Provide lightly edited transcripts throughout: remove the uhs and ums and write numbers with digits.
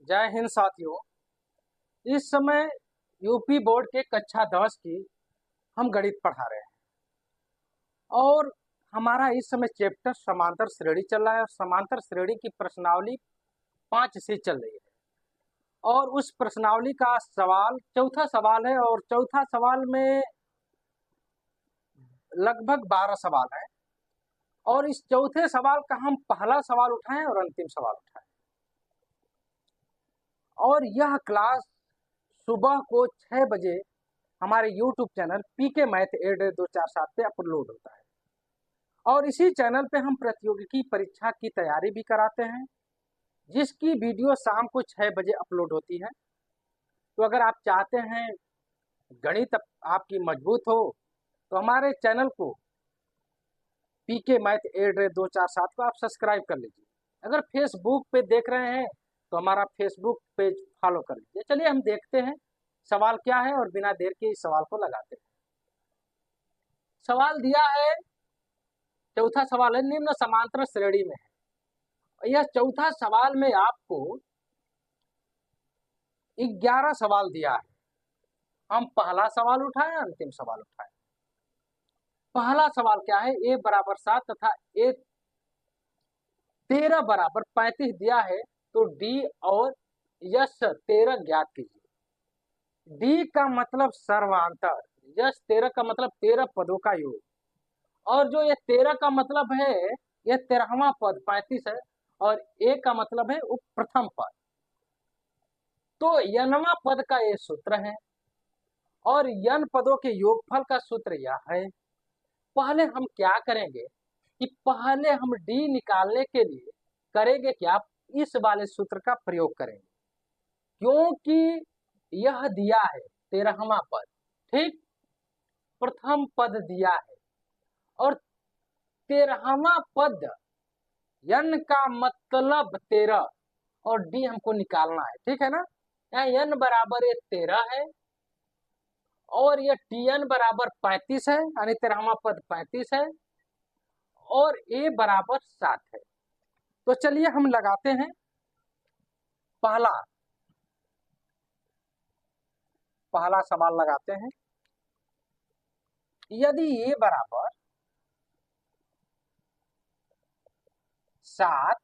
जय हिंद साथियों। इस समय यूपी बोर्ड के कक्षा 10 की हम गणित पढ़ा रहे हैं और हमारा इस समय चैप्टर समांतर श्रेणी चल रहा है और समांतर श्रेणी की प्रश्नावली 5 से चल रही है और उस प्रश्नावली का सवाल चौथा सवाल है और चौथा सवाल में लगभग 12 सवाल है और इस चौथे सवाल का हम पहला सवाल उठाएं और अंतिम सवाल उठाएं। और यह क्लास सुबह को 6 बजे हमारे YouTube चैनल पीके मैथ 8247 पे अपलोड होता है और इसी चैनल पे हम प्रतियोगिकी परीक्षा की तैयारी भी कराते हैं, जिसकी वीडियो शाम को 6 बजे अपलोड होती है। तो अगर आप चाहते हैं गणित आपकी मजबूत हो तो हमारे चैनल को पीके मैथ 8247 को आप सब्सक्राइब कर लीजिए। अगर फेसबुक पे देख रहे हैं तो हमारा फेसबुक पेज फॉलो कर लीजिए। चलिए हम देखते हैं सवाल क्या है और बिना देर के इस सवाल को लगाते हैं। सवाल दिया है, चौथा सवाल है, निम्न समांतर श्रेणी में है। यह चौथा सवाल में आपको 11 सवाल दिया है। हम पहला सवाल उठाएं, अंतिम सवाल उठाएं। पहला सवाल क्या है, a बराबर 7 तथा a 13 बराबर 35 दिया है तो d और यश 13 ज्ञात कीजिए। d का मतलब सर्वांतर, यश 13 का मतलब 13 पदों का योग और जो ये 13 का मतलब है यह 13वां पद 35 है और a का मतलब है उप प्रथम पद। तो n वां पद का ये सूत्र है और n पदों के योगफल का सूत्र यह है। पहले हम क्या करेंगे कि पहले हम d निकालने के लिए करेंगे क्या, इस वाले सूत्र का प्रयोग करेंगे, क्योंकि यह दिया है 13वां पद, ठीक, प्रथम पद दिया है और 13वां पद n का मतलब 13 और d हमको निकालना है, ठीक है ना। यहाँ n बराबर 13 है और यह tn बराबर 35 है, यानी 13वां पद 35 है और a बराबर 7 है। तो चलिए हम लगाते हैं पहला सवाल लगाते हैं। यदि a बराबर 7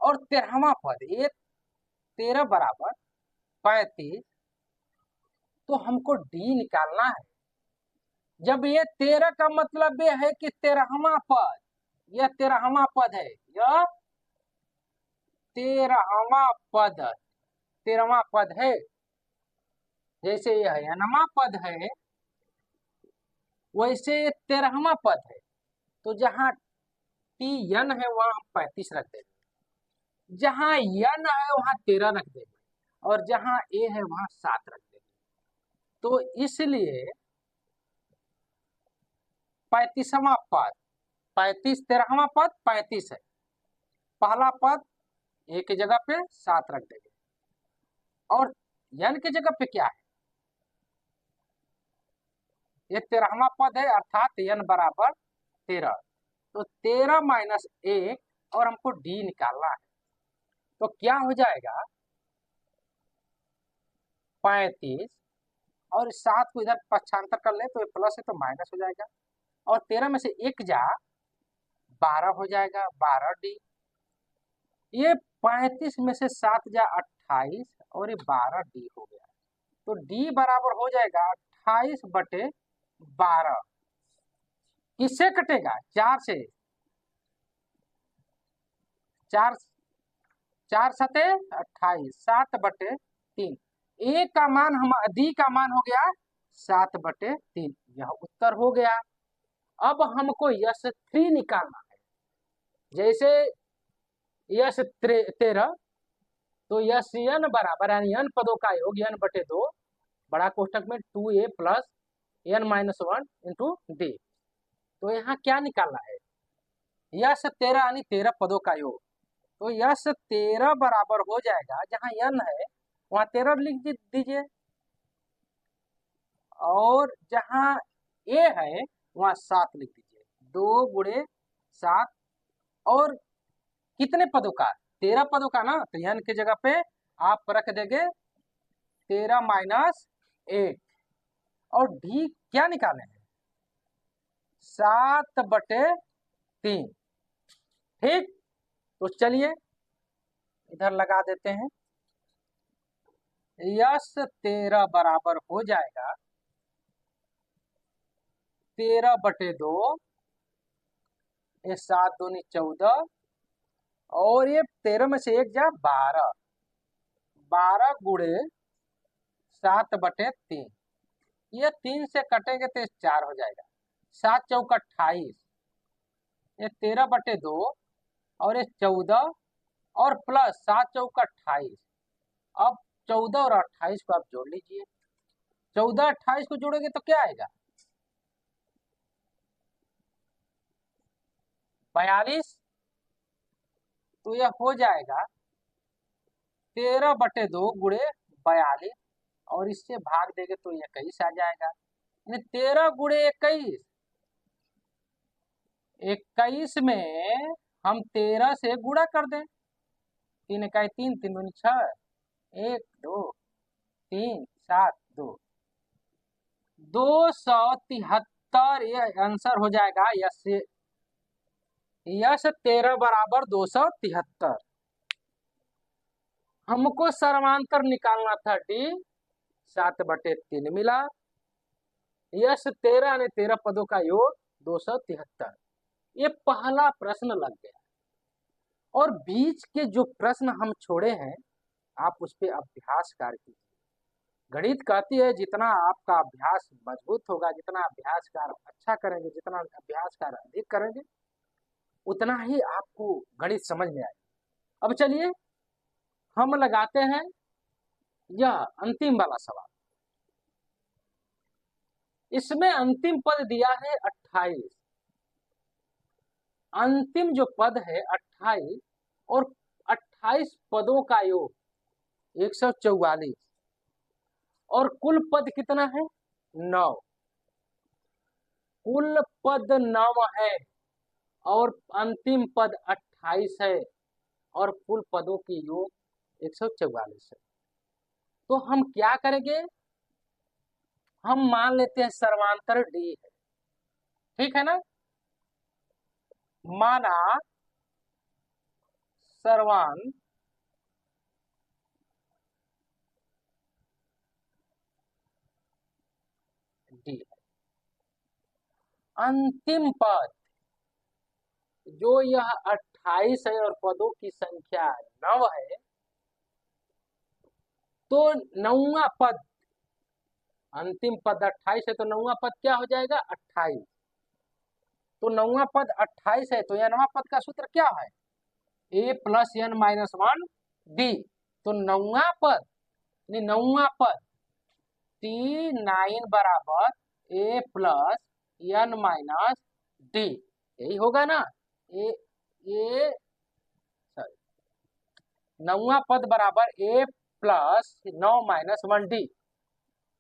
और 13वां पद ये 13 बराबर 35 तो हमको d निकालना है। जब ये 13 का मतलब ये है कि 13वां पद, यह 13वां पद है, यह 13वां पद 13वां पद है, जैसे यह n वां पद है वैसे 13वां पद है। तो जहां tn है वहां हम 35 रख देंगे, जहां n है वहां 13 रख देंगे और जहां a है वहां 7 रख देंगे। तो इसलिए 35वां पद 35, 13वां पद 35 है, पहला पद a की जगह पे 7 रख देंगे और n की जगह पे क्या है, ये 13वां पद है अर्थात n बराबर 13। तो 13 माइनस 1 और हमको d निकालना है। तो क्या हो जाएगा, 35 और 7 को इधर पक्षांतर कर ले तो ये प्लस है तो माइनस हो जाएगा और 13 में से 1 जा 12 हो जाएगा, 12d। ये 35 में से 7 जा 28 और ये 12d हो गया। तो d बराबर हो जाएगा 28/12। किससे कटेगा, 4 से, 4 4 सते 28, 7/3। a का मान हम d का मान हो गया 7/3, यह उत्तर हो गया। अब हमको यश 3 निकालना है। जैसे यश 13 तो यश n बराबर यानी n पदों का योग n/2 बड़ा कोष्टक में 2a plus n-1 into d। तो यहाँ क्या निकालना है, यश 13 यानी 13 पदों का योग। तो यश 13 बराबर हो जाएगा, जहां n है वहां 13 लिख दीजिए और जहां a है वहां 7 लिख दीजिए। 2 गुणे 7 और कितने पदों का, 13 पदों का ना, तो n की जगह पे आप रख देंगे 13 माइनस 8। और डी क्या निकाले हैं? 7/3। ठीक, तो चलिए इधर लगा देते हैं। यस 13 बराबर हो जाएगा 13/2, ये 7 दूनी 14, और ये 13 में से 1 जा 12, 12 गुणे 7/3। ये 3 से कटेंगे तो 4 हो जाएगा। 7 चौका 28, ये 13/2 और ये 14 और प्लस 7 चौका 28। अब 14 और 28 को आप जोड़ लीजिए। 14 28 को जोड़ोगे तो क्या आएगा? 42। तो यह हो जाएगा 13/2 गुणे 42, और इससे भाग देंगे तो 21 आ जाएगा। 13 गुणे 21, 21 में हम 13 से गुणा कर दें। 3 इकाई 3, 3 दूनी 6, 1 2 3 7 2, 273। ये आंसर हो जाएगा। यस 13 बराबर 273। हमको सर्वांतर निकालना था डी, 7/3 मिला। यस 13 यानी 13 पदों का योग 273। ये पहला प्रश्न लग गया। और बीच के जो प्रश्न हम छोड़े हैं, आप उस पर अभ्यास कार्य कीजिए। गणित कहती है जितना आपका अभ्यास मजबूत होगा, जितना अभ्यास कार्य अच्छा करेंगे, जितना अभ्यास कार्य अधिक करेंगे, उतना ही आपको गणित समझ में आएगा। अब चलिए हम लगाते हैं यह अंतिम वाला सवाल। इसमें अंतिम पद दिया है 28। अंतिम जो पद है 28 और 28 पदों का योग 144, और कुल पद कितना है? 9। कुल पद 9 है और अंतिम पद 28 है, और कुल पदों की योग 144 है। तो हम क्या करेंगे? हम मान लेते हैं सर्वांतर डी है, ठीक है ना। माना सर्वांतर डी है। अंतिम पद जो यह 28 है और पदों की संख्या 9 है, तो 9वां पद, अंतिम पद 28 है तो 9वां पद क्या हो जाएगा? 28। तो 9वां पद 28 है, तो यह 9वां पद का सूत्र क्या है? a plus n minus 1 d। तो 9वां पद, 9वां पद T9 बराबर a plus n minus d, यही होगा ना। ए सॉरी, 9वां पद बराबर a प्लस 9 माइनस 1d।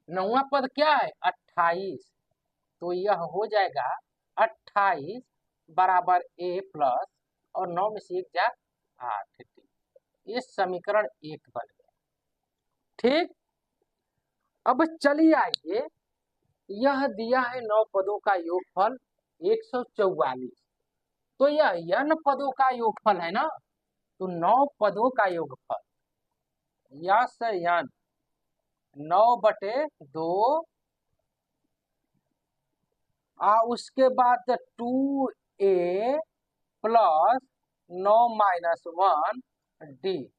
9वां पद क्या है? 28। तो यह हो जाएगा 28 बराबर a प्लस, और 9 में से 1 जा 8। ये समीकरण 1 बन गया। ठीक, अब चलिए आइए, यह दिया है 9 पदों का योगफल 144। तो यह n पदों का योगफल है ना, तो 9 पदों का योगफल यस n 9/2, उसके बाद 2a प्लस 9 माइनस 1d।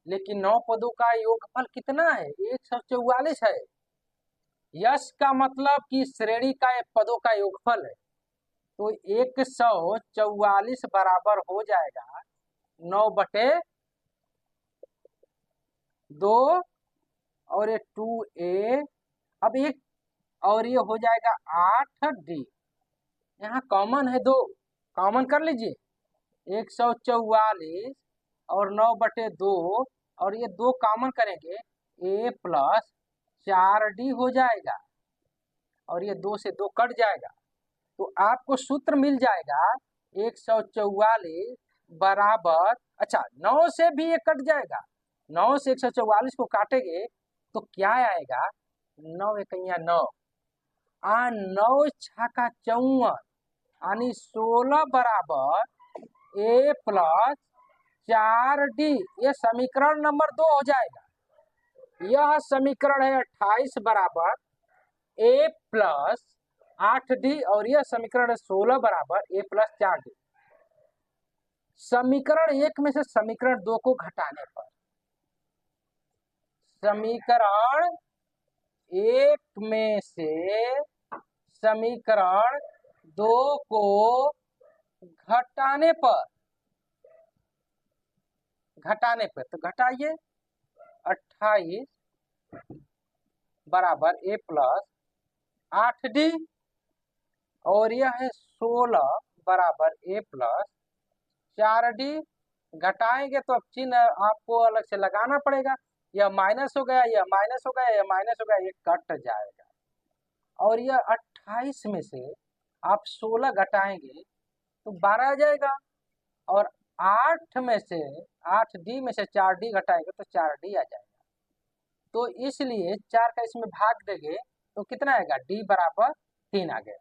लेकिन 9 पदों का योगफल कितना है? 144 है। यस का मतलब कि श्रेणी का पदों का योगफल है, तो 144 बराबर हो जाएगा 9/2, और ये 2a, अब एक और ये हो जाएगा 8d। यहाँ कॉमन है 2, कॉमन कर लीजिए। 144 और 9/2, और ये 2 कॉमन करेंगे, a प्लस 4d हो जाएगा, और ये 2 से 2 कट जाएगा। तो आपको सूत्र मिल जाएगा 144 बराबर अच्छा 9 से भी ये कट जाएगा, 9 से 144 को काटेंगे तो क्या आएगा, 9 एकैया 9, 9 छाका 54, यानी 16 बराबर ए प्लस 4D। ये समीकरण नंबर 2 हो जाएगा। यह समीकरण है 28 बराबर ए प्लस 8D, और यह समीकरण है 16 बराबर ए प्लस 4D। समीकरण 1 में से समीकरण 2 को घटाने पर, समीकरण 1 में से समीकरण 2 को घटाने पर, तो घटाइए, 28 बराबर ए प्लस 8D, और यह है 16 बराबर ए प्लस 4D। घटाएंगे तो अब चिन्ह आपको अलग से लगाना पड़ेगा, यह माइनस हो गया, यह माइनस हो गया, यह माइनस हो गया, ये कट जाएगा। और यह 28 में से आप 16 घटाएंगे तो 12 आ जाएगा, और 8 में से 8D में से 4D घटाएंगे तो 4D आ जाएगा। तो इसलिए 4 का इसमें भाग देंगे तो कितना आएगा, D बराबर 3 आ गया।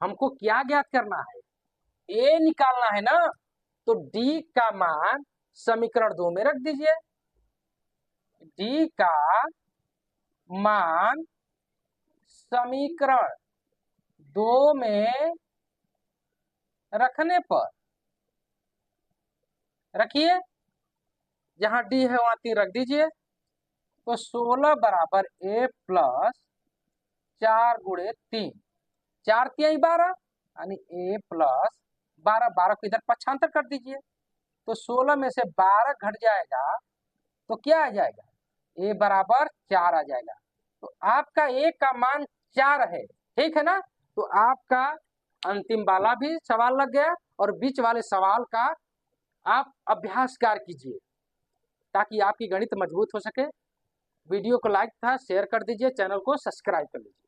हमको क्या ज्ञात करना है, A निकालना है ना, तो D का मान समीकरण 2 में रख दीजिए। D का मान समीकरण 2 में रखने पर, रखिए, जहां D है वहां 3 रख दीजिए, तो 16 बराबर ए प्लस 4 गुणे 3, 4 3 12, यानी ए प्लस 12, 12 को इधर पक्षांतर कर दीजिए, तो 16 में से 12 घट जाएगा तो क्या आ जाएगा, ए बराबर 4 आ जाएगा। तो आपका ए का मान 4 है, ठीक है ना। तो आपका अंतिम वाला भी सवाल लग गया, और बीच वाले सवाल का आप अभ्यास कार्य कीजिए ताकि आपकी गणित मजबूत हो सके। वीडियो को लाइक था शेयर कर दीजिए, चैनल को सब्सक्राइब कर लीजिए।